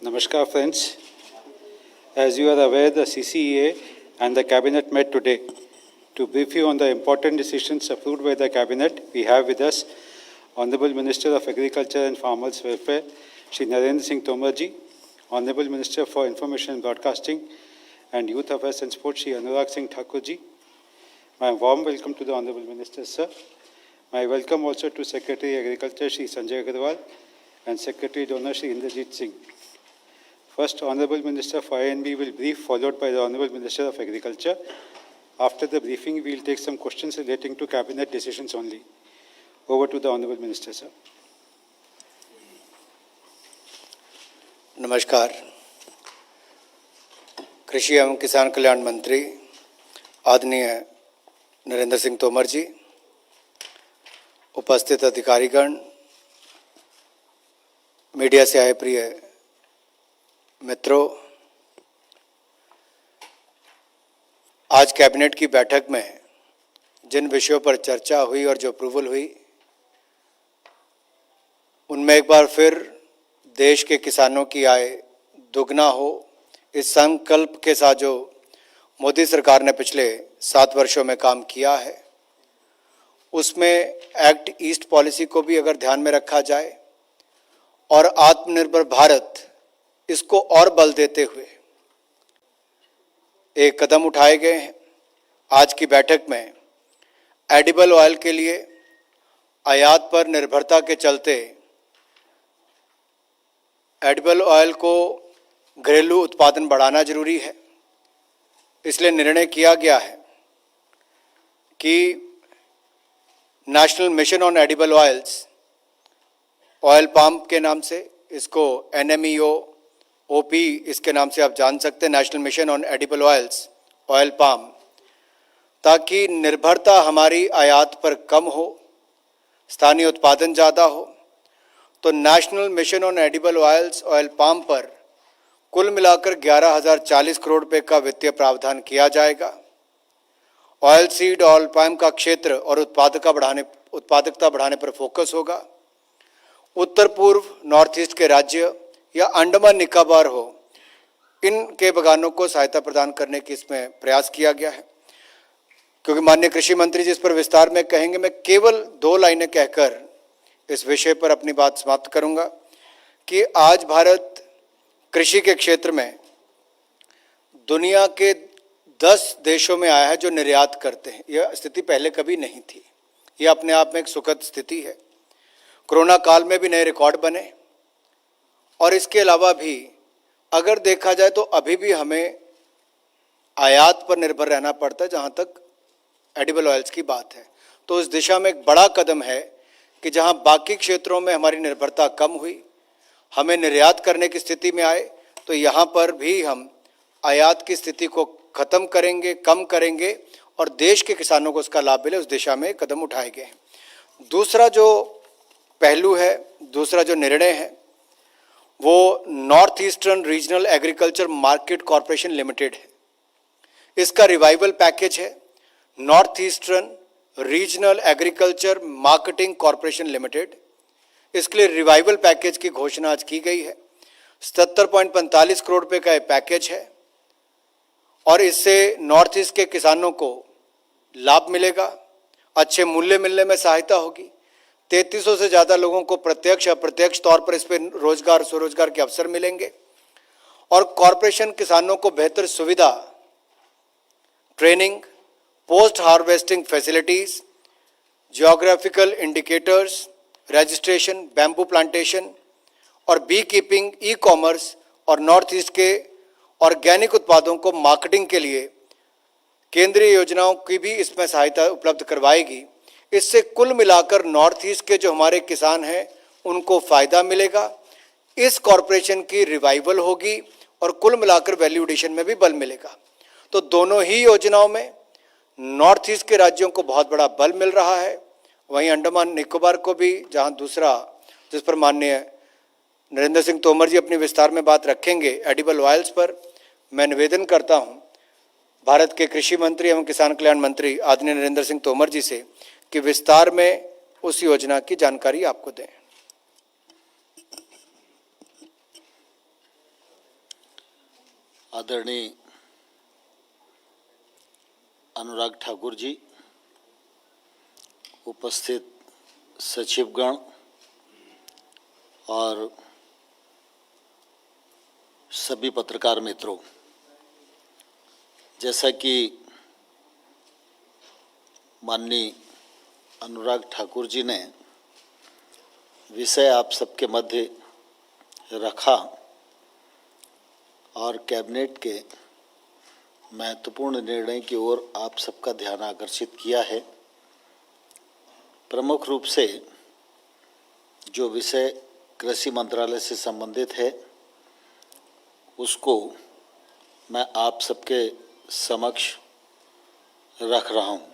Namaskar friends. As you are aware, the CCEA and the Cabinet met today to brief you on the important decisions approved by the Cabinet. We have with us Honorable Minister of Agriculture and Farmers Welfare, Shri Narendra Singh Tomar ji, Honorable Minister for Information and Broadcasting and Youth Affairs and Sports, Shri Anurag Singh Thakur ji. My warm welcome to the Honorable Minister, sir. My welcome also to Secretary Agriculture, Shri Sanjay Agarwal, and Secretary Donor, Shri Inderjeet Singh. First, Honorable Minister for INB will brief, followed by the Honorable Minister of Agriculture. After the briefing, we will take some questions relating to Cabinet decisions only. Over to the Honorable Minister, sir. नमस्कार। कृषि एवं किसान कल्याण मंत्री आदरणीय नरेंद्र सिंह तोमर जी, उपस्थित अधिकारीगण, media से आए प्रिय मित्रों, आज कैबिनेट की बैठक में जिन विषयों पर चर्चा हुई और जो अप्रूवल हुई, उनमें एक बार फिर देश के किसानों की आय दुगना हो, इस संकल्प के साथ जो मोदी सरकार ने पिछले 7 वर्षों में काम किया है, उसमें एक्ट ईस्ट पॉलिसी को भी अगर ध्यान में रखा जाए और आत्मनिर्भर भारत, इसको और बल देते हुए एक कदम उठाए गए हैं। आज की बैठक में एडिबल ऑयल के लिए आयात पर निर्भरता के चलते एडिबल ऑयल को घरेलू उत्पादन बढ़ाना जरूरी है, इसलिए निर्णय किया गया है कि national mission on edible oils, oil palm के नाम से, इसको NMEO OP इसके नाम से आप जान सकते हैं, national mission on edible oils, oil palm, ताकि निर्भरता हमारी आयात पर कम हो, स्थानीय उत्पादन ज़्यादा हो। तो national mission on edible oils, oil palm पर कुल मिलाकर 11,040 करोड़ रुपये का वित्तीय प्रावधान किया जाएगा। ऑयल सीड, ऑयल पाम का क्षेत्र और उत्पादकता बढ़ाने पर फोकस होगा। उत्तर पूर्व, नॉर्थ ईस्ट के राज्य या अंडमान निकोबार हो, इनके बगानों को सहायता प्रदान करने की इसमें प्रयास किया गया है। क्योंकि माननीय कृषि मंत्री जी इस पर विस्तार में कहेंगे, मैं केवल 2 लाइनें कहकर इस विषय पर अपनी बात समाप्त करूंगा कि आज भारत कृषि के क्षेत्र में दुनिया के 10 देशों में आया है जो निर्यात करते हैं। यह स्थिति पहले कभी नहीं थी। यह अपने आप में एक सुखद स्थिति है। कोरोना काल में भी नए रिकॉर्ड बने और इसके अलावा भी अगर देखा जाए तो अभी भी हमें आयात पर निर्भर रहना पड़ता है जहाँ तक एडिबल ऑयल्स की बात है। तो इस दिशा में एक बड़ा कदम है कि जहाँ बाकी क्षेत्रों में हमारी निर्भरता कम हुई, हमें निर्यात करने की स्थिति में आए, तो यहाँ पर भी हम आयात की स्थिति को खत्म करेंगे, कम करेंगे और देश के किसानों को उसका लाभ मिले, उस दिशा में कदम उठाए गए हैं। दूसरा जो पहलू है, दूसरा जो निर्णय है, वो north eastern regional agriculture market corporation limited है। इसका रिवाइवल पैकेज है, north eastern regional agriculture marketing corporation limited. इसके लिए रिवाइवल पैकेज की घोषणा आज की गई है। 77.45 करोड़ रुपए का यह पैकेज है और इससे नॉर्थ ईस्ट के किसानों को लाभ मिलेगा, अच्छे मूल्य मिलने में सहायता होगी। 3300 से ज़्यादा लोगों को प्रत्यक्ष अप्रत्यक्ष तौर पर इस पर रोजगार, स्वरोजगार के अवसर मिलेंगे और कॉरपोरेशन किसानों को बेहतर सुविधा, training, post harvesting facilities, geographical indicators, registration, bamboo plantation और बी कीपिंग, ई कॉमर्स और नॉर्थ ईस्ट के ऑर्गेनिक उत्पादों को मार्केटिंग के लिए केंद्रीय योजनाओं की भी इसमें सहायता उपलब्ध करवाएगी। इससे कुल मिलाकर नॉर्थ ईस्ट के जो हमारे किसान हैं उनको फायदा मिलेगा। इस कॉरपोरेशन की रिवाइवल होगी और कुल मिलाकर वैल्यू एडिशन में भी बल मिलेगा। तो दोनों ही योजनाओं में नॉर्थ ईस्ट के राज्यों को बहुत बड़ा बल मिल रहा है, वहीं अंडमान निकोबार को भी, जहां दूसरा जिस पर माननीय नरेंद्र सिंह तोमर जी अपनी विस्तार में बात रखेंगे, एडिबल ऑयल्स पर, मैं निवेदन करता हूं भारत के कृषि मंत्री एवं किसान कल्याण मंत्री आदरणीय नरेंद्र सिंह तोमर जी से कि विस्तार में उस योजना की जानकारी आपको दें। आदरणीय अनुराग ठाकुर जी, उपस्थित सचिवगण और सभी पत्रकार मित्रों, जैसा कि माननीय अनुराग ठाकुर जी ने विषय आप सबके मध्य रखा और कैबिनेट के महत्वपूर्ण निर्णय की ओर आप सबका ध्यान आकर्षित किया है। प्रमुख रूप से जो विषय कृषि मंत्रालय से संबंधित है उसको मैं आप सबके समक्ष रख रहा हूँ।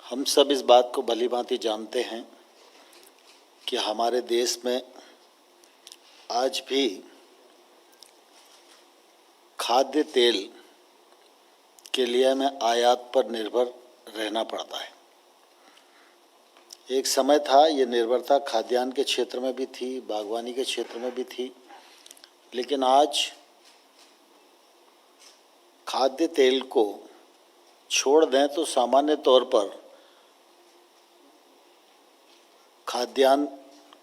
हम सब इस बात को भलीभांति जानते हैं कि हमारे देश में आज भी खाद्य तेल के लिए हमें आयात पर निर्भर रहना पड़ता है। एक समय था ये निर्भरता खाद्यान्न के क्षेत्र में भी थी, बागवानी के क्षेत्र में भी थी, लेकिन आज खाद्य तेल को छोड़ दें तो सामान्य तौर पर खाद्यान्न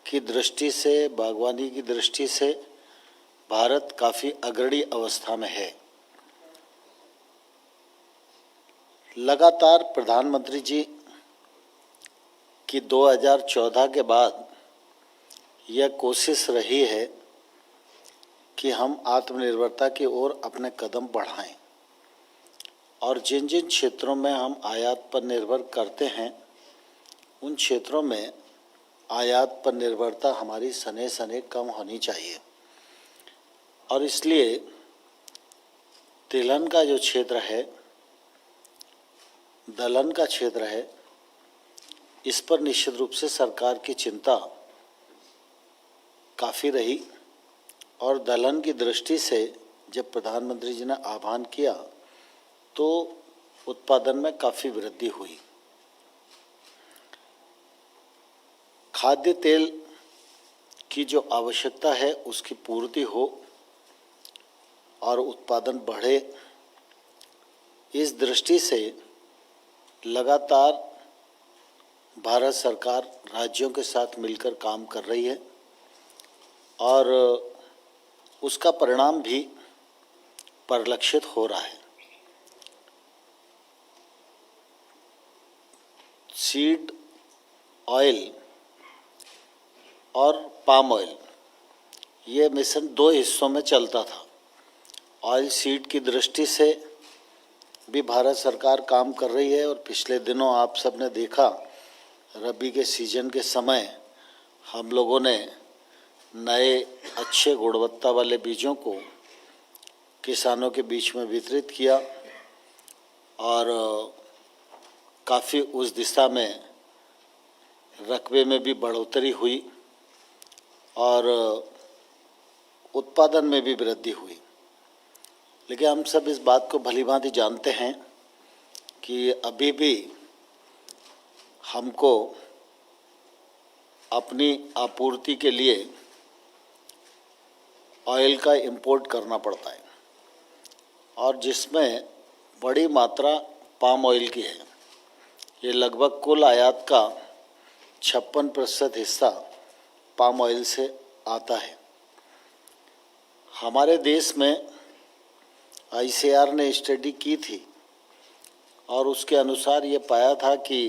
की दृष्टि से, बागवानी की दृष्टि से भारत काफ़ी अग्रणी अवस्था में है। लगातार प्रधानमंत्री जी की 2014 के बाद यह कोशिश रही है कि हम आत्मनिर्भरता की ओर अपने कदम बढ़ाएं और जिन जिन क्षेत्रों में हम आयात पर निर्भर करते हैं उन क्षेत्रों में आयात पर निर्भरता हमारी सने सने कम होनी चाहिए। और इसलिए तिलहन का जो क्षेत्र है, दलहन का क्षेत्र है, इस पर निश्चित रूप से सरकार की चिंता काफ़ी रही और दलहन की दृष्टि से जब प्रधानमंत्री जी ने आह्वान किया तो उत्पादन में काफ़ी वृद्धि हुई। खाद्य तेल की जो आवश्यकता है उसकी पूर्ति हो और उत्पादन बढ़े, इस दृष्टि से लगातार भारत सरकार राज्यों के साथ मिलकर काम कर रही है और उसका परिणाम भी परिलक्षित हो रहा है। सीड ऑयल और पाम ऑयल, ये मिशन दो हिस्सों में चलता था। ऑयल सीड की दृष्टि से भी भारत सरकार काम कर रही है और पिछले दिनों आप सब ने देखा रबी के सीजन के समय हम लोगों ने नए अच्छे गुणवत्ता वाले बीजों को किसानों के बीच में वितरित किया और काफ़ी उस दिशा में रकबे में भी बढ़ोतरी हुई और उत्पादन में भी वृद्धि हुई। लेकिन हम सब इस बात को भलीभांति जानते हैं कि अभी भी हमको अपनी आपूर्ति के लिए ऑयल का इंपोर्ट करना पड़ता है और जिसमें बड़ी मात्रा पाम ऑयल की है। ये लगभग कुल आयात का 56% हिस्सा पाम ऑयल से आता है। हमारे देश में ICAR ने स्टडी की थी और उसके अनुसार ये पाया था कि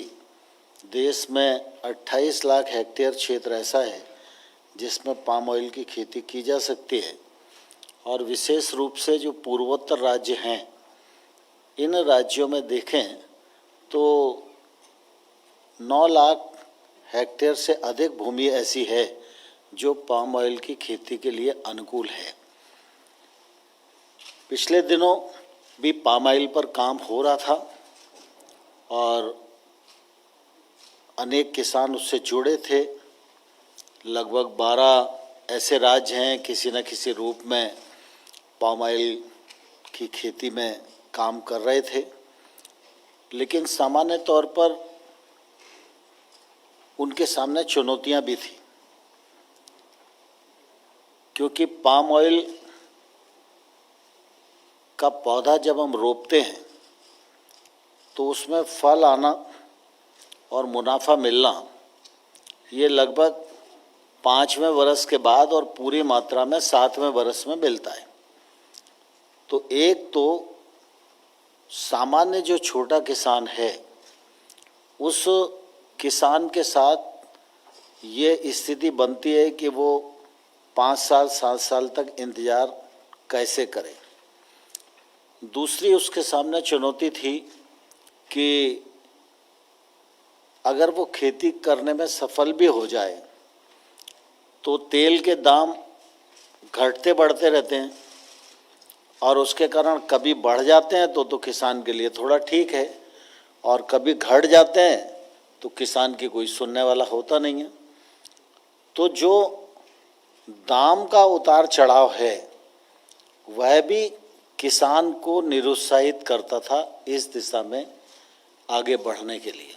देश में 28 लाख हेक्टेयर क्षेत्र ऐसा है जिसमें पाम ऑयल की खेती की जा सकती है और विशेष रूप से जो पूर्वोत्तर राज्य हैं, इन राज्यों में देखें तो 9 लाख हेक्टेयर से अधिक भूमि ऐसी है जो पाम ऑयल की खेती के लिए अनुकूल है। पिछले दिनों भी पाम ऑयल पर काम हो रहा था और अनेक किसान उससे जुड़े थे। लगभग 12 ऐसे राज्य हैं किसी न किसी रूप में पाम ऑयल की खेती में काम कर रहे थे, लेकिन सामान्य तौर पर उनके सामने चुनौतियां भी थी, क्योंकि पाम ऑयल का पौधा जब हम रोपते हैं तो उसमें फल आना और मुनाफा मिलना ये लगभग 5वें वर्ष के बाद और पूरी मात्रा में 7वें वर्ष में मिलता है। तो एक तो सामान्य जो छोटा किसान है उस किसान के साथ ये स्थिति बनती है कि वो 5 साल 7 साल तक इंतज़ार कैसे करे। दूसरी उसके सामने चुनौती थी कि अगर वो खेती करने में सफल भी हो जाए तो तेल के दाम घटते बढ़ते रहते हैं और उसके कारण कभी बढ़ जाते हैं तो किसान के लिए थोड़ा ठीक है और कभी घट जाते हैं तो किसान की कोई सुनने वाला होता नहीं है। तो जो दाम का उतार चढ़ाव है वह भी किसान को निरुत्साहित करता था इस दिशा में आगे बढ़ने के लिए।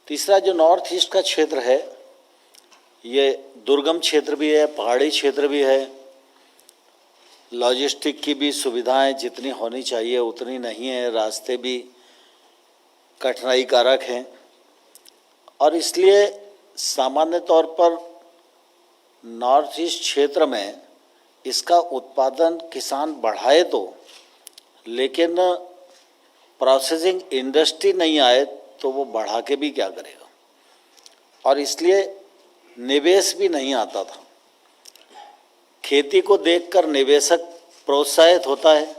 तीसरा जो नॉर्थ ईस्ट का क्षेत्र है ये दुर्गम क्षेत्र भी है, पहाड़ी क्षेत्र भी है, लॉजिस्टिक की भी सुविधाएं जितनी होनी चाहिए उतनी नहीं है, रास्ते भी कठिनाई कारक हैं और इसलिए सामान्य तौर पर नॉर्थ ईस्ट क्षेत्र में इसका उत्पादन किसान बढ़ाए तो, लेकिन प्रोसेसिंग इंडस्ट्री नहीं आए तो वो बढ़ा के भी क्या करेगा और इसलिए निवेश भी नहीं आता था। खेती को देखकर निवेशक प्रोत्साहित होता है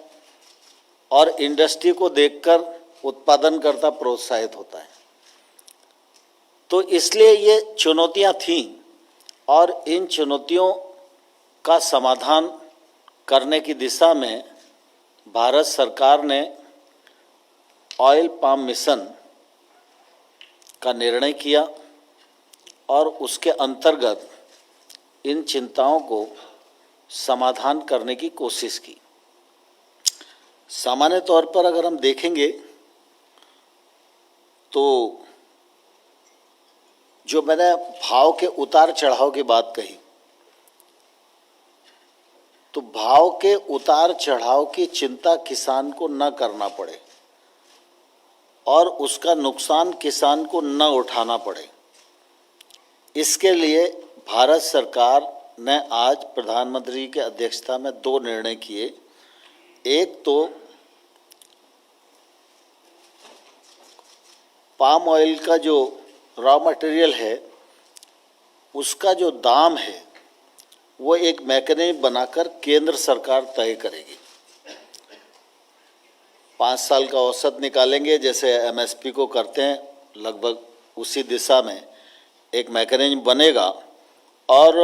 और इंडस्ट्री को देखकर उत्पादनकर्ता प्रोत्साहित होता है। तो इसलिए ये चुनौतियां थीं और इन चुनौतियों का समाधान करने की दिशा में भारत सरकार ने ऑयल पाम मिशन का निर्णय किया और उसके अंतर्गत इन चिंताओं को समाधान करने की कोशिश की। सामान्य तौर पर अगर हम देखेंगे तो जो मैंने भाव के उतार चढ़ाव की बात कही, तो भाव के उतार चढ़ाव की चिंता किसान को न करना पड़े और उसका नुकसान किसान को न उठाना पड़े, इसके लिए भारत सरकार ने आज प्रधानमंत्री की अध्यक्षता में 2 निर्णय किए। एक तो पाम ऑयल का जो रॉ मटेरियल है उसका जो दाम है वो एक मैकेनिज्म बनाकर केंद्र सरकार तय करेगी। 5 साल का औसत निकालेंगे जैसे एमएसपी को करते हैं, लगभग उसी दिशा में एक मैकेनिज्म बनेगा और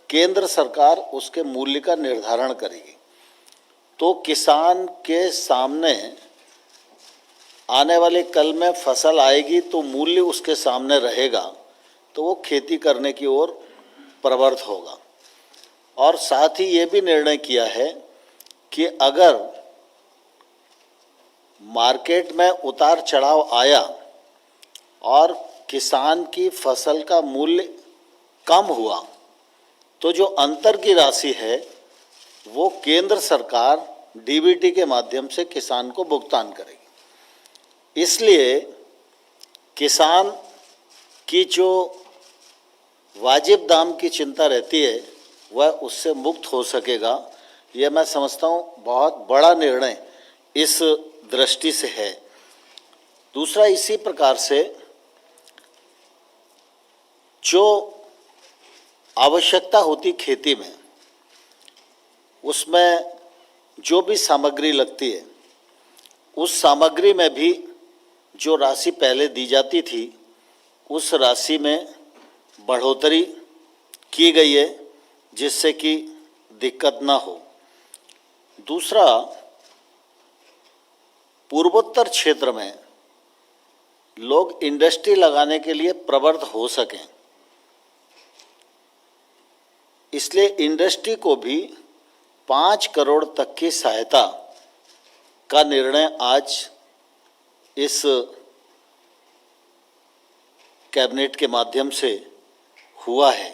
केंद्र सरकार उसके मूल्य का निर्धारण करेगी। तो किसान के सामने आने वाले कल में फसल आएगी तो मूल्य उसके सामने रहेगा तो वो खेती करने की ओर प्रवृत्त होगा। और साथ ही ये भी निर्णय किया है कि अगर मार्केट में उतार चढ़ाव आया और किसान की फसल का मूल्य कम हुआ तो जो अंतर की राशि है वो केंद्र सरकार डीबीटी के माध्यम से किसान को भुगतान करेगी। इसलिए किसान की जो वाजिब दाम की चिंता रहती है वह उससे मुक्त हो सकेगा। यह मैं समझता हूँ बहुत बड़ा निर्णय इस दृष्टि से है। दूसरा, इसी प्रकार से जो आवश्यकता होती खेती में उसमें जो भी सामग्री लगती है उस सामग्री में भी जो राशि पहले दी जाती थी उस राशि में बढ़ोतरी की गई है जिससे कि दिक्कत ना हो। दूसरा, पूर्वोत्तर क्षेत्र में लोग इंडस्ट्री लगाने के लिए प्रवृत्त हो सकें, इसलिए इंडस्ट्री को भी 5 करोड़ तक की सहायता का निर्णय आज इस कैबिनेट के माध्यम से हुआ है।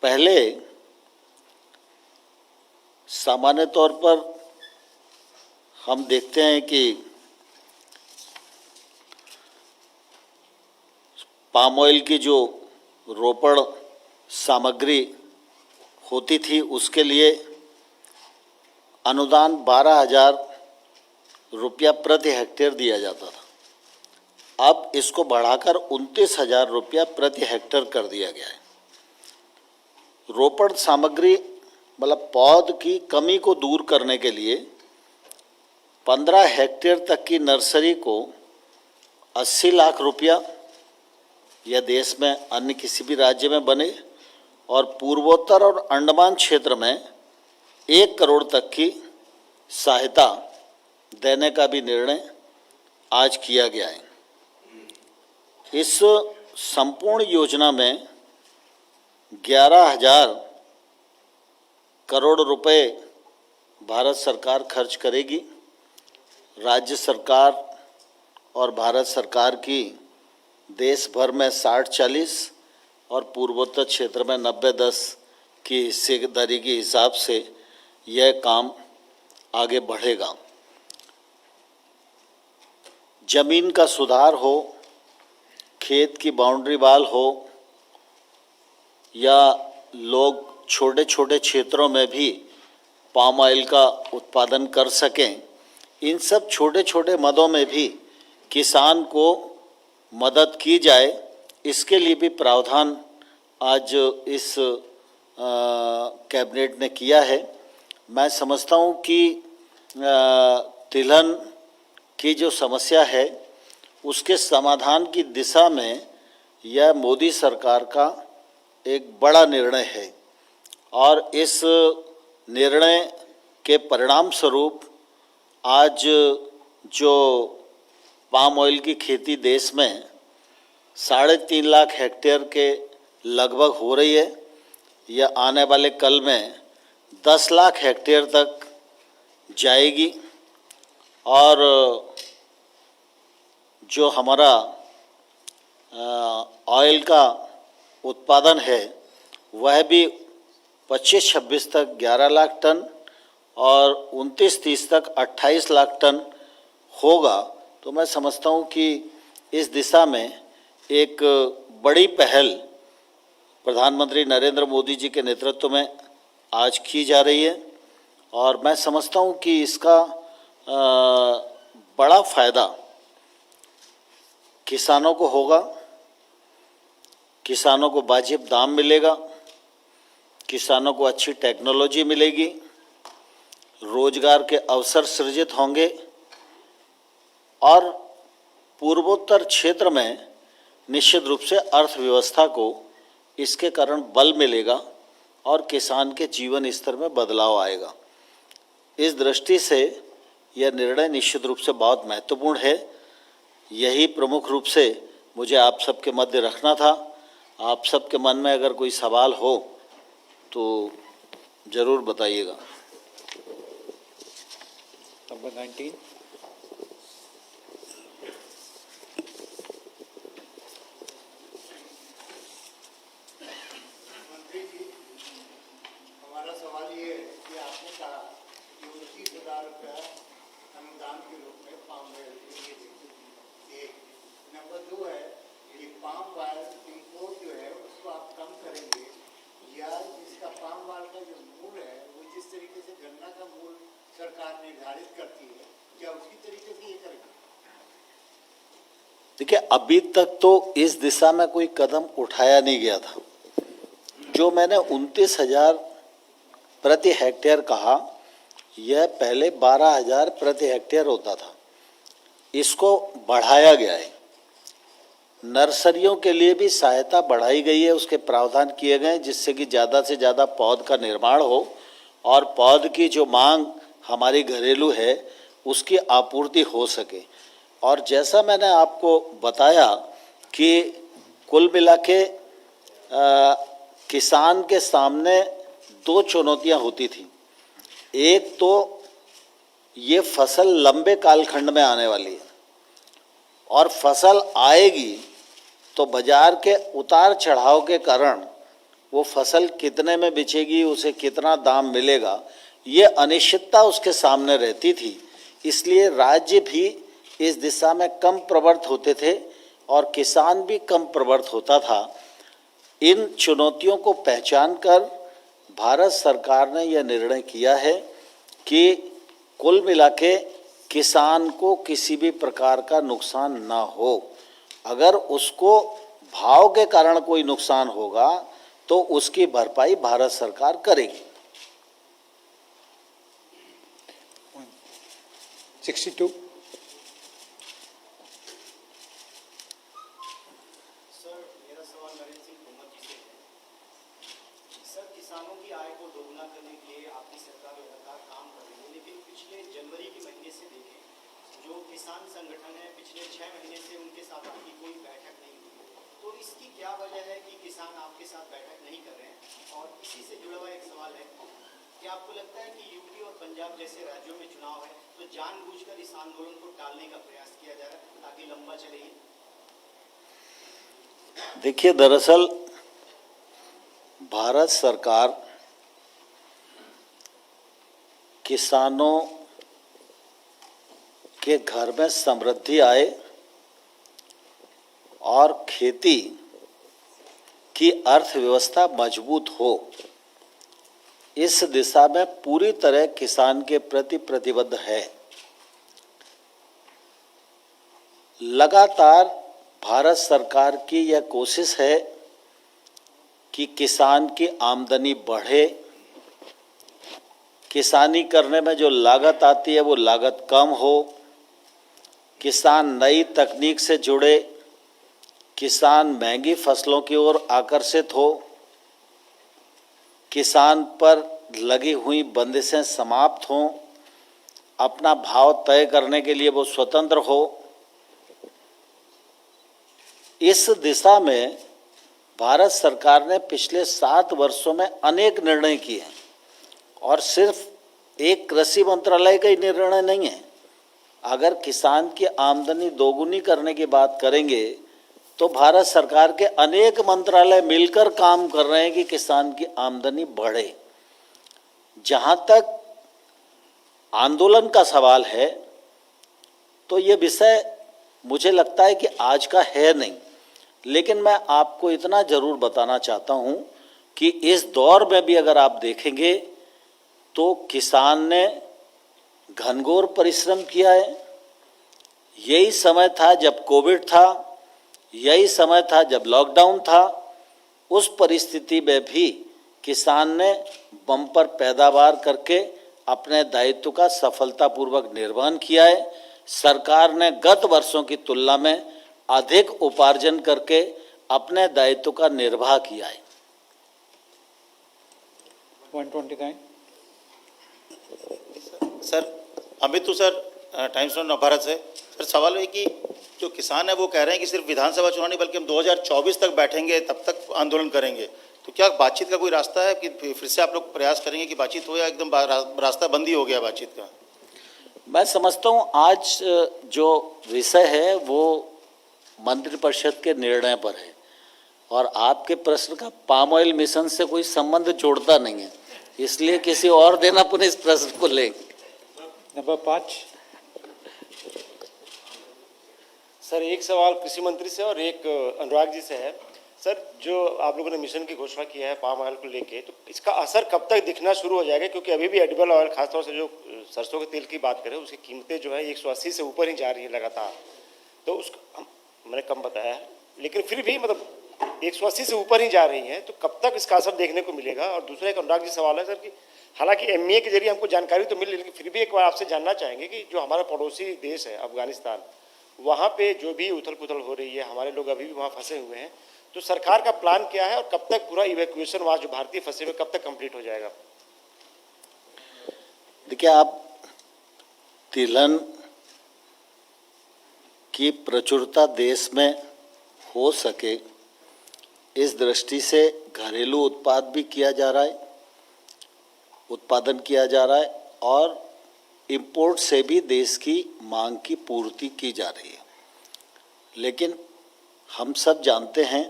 पहले सामान्य तौर पर हम देखते हैं कि पाम ऑयल की जो रोपड़ सामग्री होती थी उसके लिए अनुदान 12,000 रुपया प्रति हेक्टेयर दिया जाता था। अब इसको बढ़ाकर 29,000 रुपया प्रति हेक्टेयर कर दिया गया है। रोपड़ सामग्री मतलब पौध की कमी को दूर करने के लिए 15 हेक्टेयर तक की नर्सरी को 80 लाख रुपया यह देश में अन्य किसी भी राज्य में बने और पूर्वोत्तर और अंडमान क्षेत्र में 1 करोड़ तक की सहायता देने का भी निर्णय आज किया गया है। इस संपूर्ण योजना में 11,000 करोड़ रुपए भारत सरकार खर्च करेगी। राज्य सरकार और भारत सरकार की देश भर में 60-40 और पूर्वोत्तर क्षेत्र में 90-10 की हिस्सेदारी के हिसाब से यह काम आगे बढ़ेगा। जमीन का सुधार हो, खेत की बाउंड्री वाल हो या लोग छोटे छोटे क्षेत्रों में भी पाम ऑयल का उत्पादन कर सकें, इन सब छोटे छोटे मदों में भी किसान को मदद की जाए, इसके लिए भी प्रावधान आज इस कैबिनेट ने किया है। मैं समझता हूँ कि तिलहन की जो समस्या है उसके समाधान की दिशा में यह मोदी सरकार का एक बड़ा निर्णय है और इस निर्णय के परिणाम स्वरूप आज जो पाम ऑयल की खेती देश में 3.5 लाख हेक्टेयर के लगभग हो रही है, यह आने वाले कल में 10 लाख हेक्टेयर तक जाएगी और जो हमारा ऑयल का उत्पादन है वह भी 25-26 तक 11 लाख टन और 29-30 तक 28 लाख टन होगा। तो मैं समझता हूँ कि इस दिशा में एक बड़ी पहल प्रधानमंत्री नरेंद्र मोदी जी के नेतृत्व में आज की जा रही है और मैं समझता हूँ कि इसका बड़ा फायदा किसानों को होगा, किसानों को वाजिब दाम मिलेगा, किसानों को अच्छी टेक्नोलॉजी मिलेगी, रोजगार के अवसर सृजित होंगे और पूर्वोत्तर क्षेत्र में निश्चित रूप से अर्थव्यवस्था को इसके कारण बल मिलेगा और किसान के जीवन स्तर में बदलाव आएगा। इस दृष्टि से यह निर्णय निश्चित रूप से बहुत महत्वपूर्ण है। यही प्रमुख रूप से मुझे आप सबके मध्य रखना था। आप सबके मन में अगर कोई सवाल हो तो ज़रूर बताइएगा। Number 19. मंत्री जी, हमारा सवाल ये है कि आपने कहा कि 29,000 रुपया अनुदान के रूप में पाम ऑयल के लिए देते। एक नंबर 2 है कि पाम ऑयल इम्पोर्ट जो है उसको आप कम करेंगे या इसका पाम ऑयल का जो मूल है वो जिस तरीके से गन्ना का मूल सरकार निर्धारित करती है क्या उसी तरीके से ये करेंगे? देखिए, अभी तक तो इस दिशा में कोई कदम उठाया नहीं गया था। जो मैंने 29,000 प्रति हेक्टेयर कहा, यह पहले 12,000 प्रति हेक्टेयर होता था, इसको बढ़ाया गया है। नर्सरियों के लिए भी सहायता बढ़ाई गई है, उसके प्रावधान किए गए हैं जिससे कि ज़्यादा से ज़्यादा पौध का निर्माण हो और पौध की जो मांग हमारी घरेलू है उसकी आपूर्ति हो सके। और जैसा मैंने आपको बताया कि कुल मिला के किसान के सामने 2 चुनौतियां होती थी। एक तो ये फसल लंबे कालखंड में आने वाली है और फसल आएगी तो बाजार के उतार चढ़ाव के कारण वो फसल कितने में बिचेगी, उसे कितना दाम मिलेगा, ये अनिश्चितता उसके सामने रहती थी, इसलिए राज्य भी इस दिशा में कम प्रवृत्त होते थे और किसान भी कम प्रवृत्त होता था। इन चुनौतियों को पहचान कर भारत सरकार ने यह निर्णय किया है कि कुल मिला के किसान को किसी भी प्रकार का नुकसान ना हो। अगर उसको भाव के कारण कोई नुकसान होगा तो उसकी भरपाई भारत सरकार करेगी। 62. सर मेरा सवाल नरेंद्र सिंह तोमर जी से है। सर किसानों की आय को दोगुना करने के लिए आपकी सरकार लगातार काम कर रही है, लेकिन पिछले जनवरी के महीने से देखें जो किसान संगठन है पिछले 6 महीने से उनके साथ आपकी कोई बैठक नहीं हुई। तो इसकी क्या वजह है कि किसान आपके साथ बैठक नहीं कर रहे हैं? और इसी से जुड़ा हुआ एक सवाल है, क्या आपको लगता है कि यूपी और पंजाब जैसे राज्यों में चुनाव है तो जानबूझकर इस आंदोलन को टालने का प्रयास किया जा रहा है ताकि लंबा चले? देखिए, दरअसल भारत सरकार किसानों के घर में समृद्धि आए और खेती की अर्थव्यवस्था मजबूत हो, इस दिशा में पूरी तरह किसान के प्रति प्रतिबद्ध है। लगातार भारत सरकार की यह कोशिश है कि किसान की आमदनी बढ़े, किसानी करने में जो लागत आती है वो लागत कम हो, किसान नई तकनीक से जुड़े, किसान महंगी फसलों की ओर आकर्षित हो, किसान पर लगी हुई बंदिशें समाप्त हों, अपना भाव तय करने के लिए वो स्वतंत्र हो। इस दिशा में भारत सरकार ने पिछले 7 वर्षों में अनेक निर्णय किए हैं और सिर्फ एक कृषि मंत्रालय का ही निर्णय नहीं है। अगर किसान की आमदनी दोगुनी करने की बात करेंगे तो भारत सरकार के अनेक मंत्रालय मिलकर काम कर रहे हैं कि किसान की आमदनी बढ़े। जहाँ तक आंदोलन का सवाल है तो ये विषय मुझे लगता है कि आज का है नहीं, लेकिन मैं आपको इतना जरूर बताना चाहता हूँ कि इस दौर में भी अगर आप देखेंगे तो किसान ने घनघोर परिश्रम किया है। यही समय था जब कोविड था, यही समय था जब लॉकडाउन था। उस परिस्थिति में भी किसान ने बम्पर पैदावार करके अपने दायित्व का सफलतापूर्वक निर्वहन किया है। सरकार ने गत वर्षों की तुलना में अधिक उपार्जन करके अपने दायित्व का निर्वाह किया है। 129. Sir Amit sir times of Navbharat से सर सवाल है कि जो किसान है वो कह रहे हैं कि सिर्फ विधानसभा चुनाव नहीं बल्कि हम 2024 तक बैठेंगे, तब तक आंदोलन करेंगे। तो क्या बातचीत का कोई रास्ता है कि फिर से आप लोग प्रयास करेंगे कि बातचीत हो, या एकदम रास्ता बंद ही हो गया बातचीत का? मैं समझता हूँ आज जो विषय है वो मंत्रिपरिषद के निर्णय पर है और आपके प्रश्न का पाम ऑयल मिशन से कोई संबंध जोड़ता नहीं है, इसलिए किसी और दिन अपन इस प्रश्न को लेंगे। Number 5. सर एक सवाल कृषि मंत्री से और एक अनुराग जी से है। सर जो आप लोगों ने मिशन की घोषणा किया है पाम ऑयल को लेके, तो इसका असर कब तक दिखना शुरू हो जाएगा? क्योंकि अभी भी एडिबल ऑयल, खासतौर से जो सरसों के तेल की बात करें, उसकी कीमतें जो है 180 से ऊपर ही जा रही है लगातार। तो उसका मैंने कम बताया है, लेकिन फिर भी मतलब 180 से ऊपर ही जा रही है, तो कब तक इसका असर देखने को मिलेगा? और दूसरा एक अनुराग जी सवाल है सर कि हालांकि एमईए के जरिए हमको जानकारी तो मिल रही है, लेकिन फिर भी एक बार आपसे जानना चाहेंगे कि जो हमारा पड़ोसी देश है अफगानिस्तान, वहाँ पे जो भी उथल पुथल हो रही है, हमारे लोग अभी भी वहाँ फंसे हुए हैं, तो सरकार का प्लान क्या है और कब तक पूरा इवैक्यूएशन वहाँ जो भारतीय फंसे हुए कब तक कंप्लीट हो जाएगा? देखिए, आप तिलहन की प्रचुरता देश में हो सके इस दृष्टि से घरेलू उत्पाद भी किया जा रहा है, उत्पादन किया जा रहा है और इंपोर्ट से भी देश की मांग की पूर्ति की जा रही है। लेकिन हम सब जानते हैं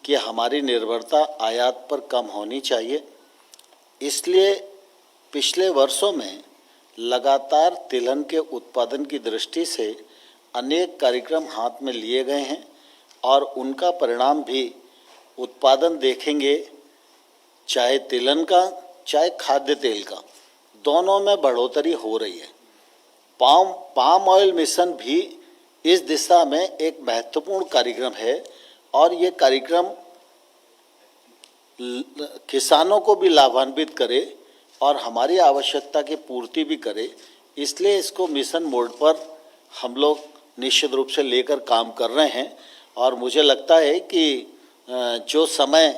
कि हमारी निर्भरता आयात पर कम होनी चाहिए, इसलिए पिछले वर्षों में लगातार तिलहन के उत्पादन की दृष्टि से अनेक कार्यक्रम हाथ में लिए गए हैं और उनका परिणाम भी उत्पादन देखेंगे, चाहे तिलहन का चाहे खाद्य तेल का, दोनों में बढ़ोतरी हो रही है। पाम ऑयल मिशन भी इस दिशा में एक महत्वपूर्ण कार्यक्रम है और ये कार्यक्रम किसानों को भी लाभान्वित करे और हमारी आवश्यकता की पूर्ति भी करे, इसलिए इसको मिशन मोड पर हम लोग निश्चित रूप से लेकर काम कर रहे हैं। और मुझे लगता है कि जो समय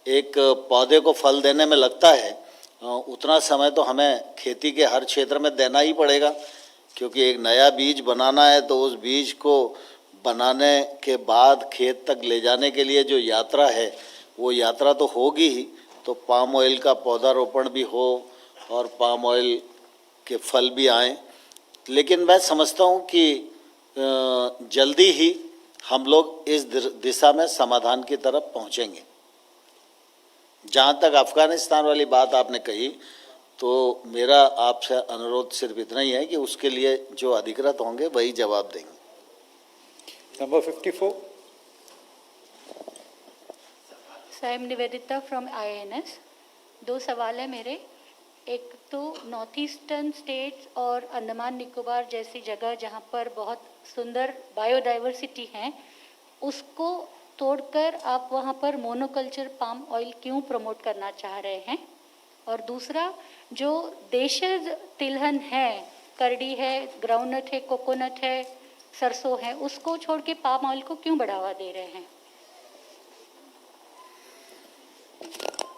एक पौधे को फल देने में लगता है उतना समय तो हमें खेती के हर क्षेत्र में देना ही पड़ेगा, क्योंकि एक नया बीज बनाना है तो उस बीज को बनाने के बाद खेत तक ले जाने के लिए जो यात्रा है वो यात्रा तो होगी ही। तो पाम ऑयल का पौधारोपण भी हो और पाम ऑयल के फल भी आएँ, लेकिन मैं समझता हूँ कि जल्दी ही हम लोग इस दिशा में समाधान की तरफ पहुँचेंगे। जहाँ तक अफ़गानिस्तान वाली बात आपने कही, तो मेरा आपसे अनुरोध सिर्फ इतना ही है कि उसके लिए जो अधिकृत होंगे वही जवाब देंगे। Number 54। I am Nivedita from IANS। 2 सवाल है मेरे। एक तो नॉर्थ ईस्टर्न स्टेट्स और अंडमान निकोबार जैसी जगह जहाँ पर बहुत सुंदर बायोडाइवर्सिटी है, उसको तोड़कर आप वहाँ पर मोनोकल्चर पाम ऑयल क्यों प्रमोट करना चाह रहे हैं? और दूसरा, जो देशज तिलहन है, करडी है, ग्राउंडनट है, कोकोनट है, सरसों है, उसको छोड़ के पाम ऑयल को क्यों बढ़ावा दे रहे हैं?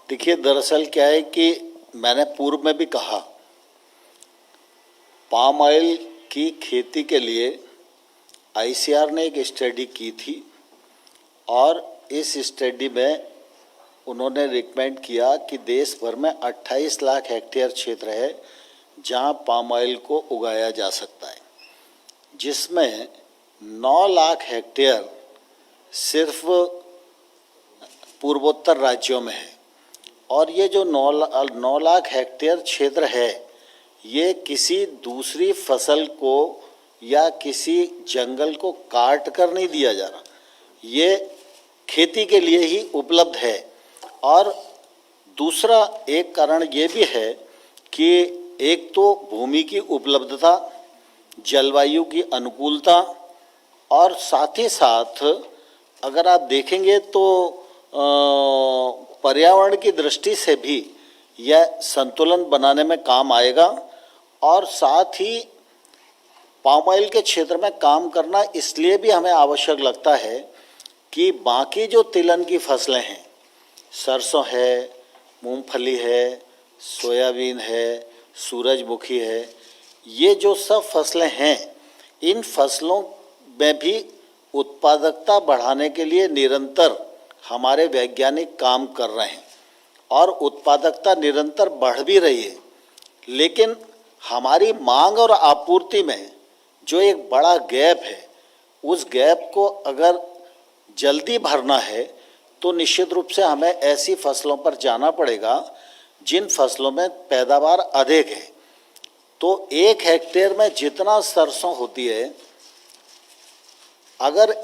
देखिए, दरअसल क्या है कि मैंने पूर्व में भी कहा, पाम ऑयल की खेती के लिए ICAR ने एक स्टडी की थी और इस स्टडी में उन्होंने रिकमेंड किया कि देश भर में 28 लाख हेक्टेयर क्षेत्र है जहां पाम ऑयल को उगाया जा सकता है, जिसमें 9 लाख हेक्टेयर सिर्फ पूर्वोत्तर राज्यों में है। और ये जो 9 लाख हेक्टेयर क्षेत्र है, ये किसी दूसरी फसल को या किसी जंगल को काट कर नहीं दिया जा रहा, ये खेती के लिए ही उपलब्ध है। और दूसरा एक कारण ये भी है कि एक तो भूमि की उपलब्धता, जलवायु की अनुकूलता, और साथ ही साथ अगर आप देखेंगे तो पर्यावरण की दृष्टि से भी यह संतुलन बनाने में काम आएगा। और साथ ही पाम ऑयल के क्षेत्र में काम करना इसलिए भी हमें आवश्यक लगता है कि बाकी जो तिलहन की फसलें हैं, सरसों है, मूंगफली है, सोयाबीन है, सूरजमुखी है, ये जो सब फसलें हैं, इन फसलों में भी उत्पादकता बढ़ाने के लिए निरंतर हमारे वैज्ञानिक काम कर रहे हैं और उत्पादकता निरंतर बढ़ भी रही है। लेकिन हमारी मांग और आपूर्ति में जो एक बड़ा गैप है, उस गैप को अगर जल्दी भरना है तो निश्चित रूप से हमें ऐसी फसलों पर जाना पड़ेगा जिन फसलों में पैदावार अधिक है। तो 1 हेक्टेयर में जितना सरसों होती है, अगर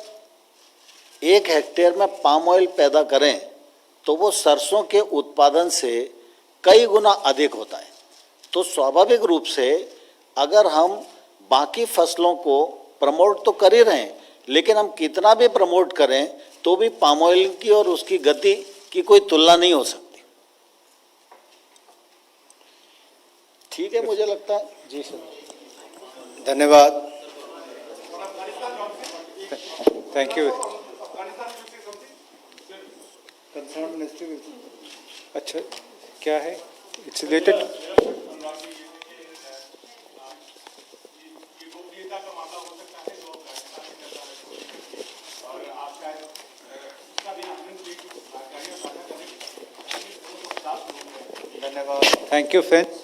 1 हेक्टेयर में पाम ऑयल पैदा करें तो वो सरसों के उत्पादन से कई गुना अधिक होता है। तो स्वाभाविक रूप से अगर हम बाकी फसलों को प्रमोट तो कर ही रहे हैं, लेकिन हम कितना भी प्रमोट करें तो भी पाम ऑयल की और उसकी गति की कोई तुलना नहीं हो सकती। ठीक है, मुझे लगता है। जी सर, धन्यवाद। Thank you. Concern ministry. अच्छा, क्या है? It's related. धन्यवाद। Thank you, friends.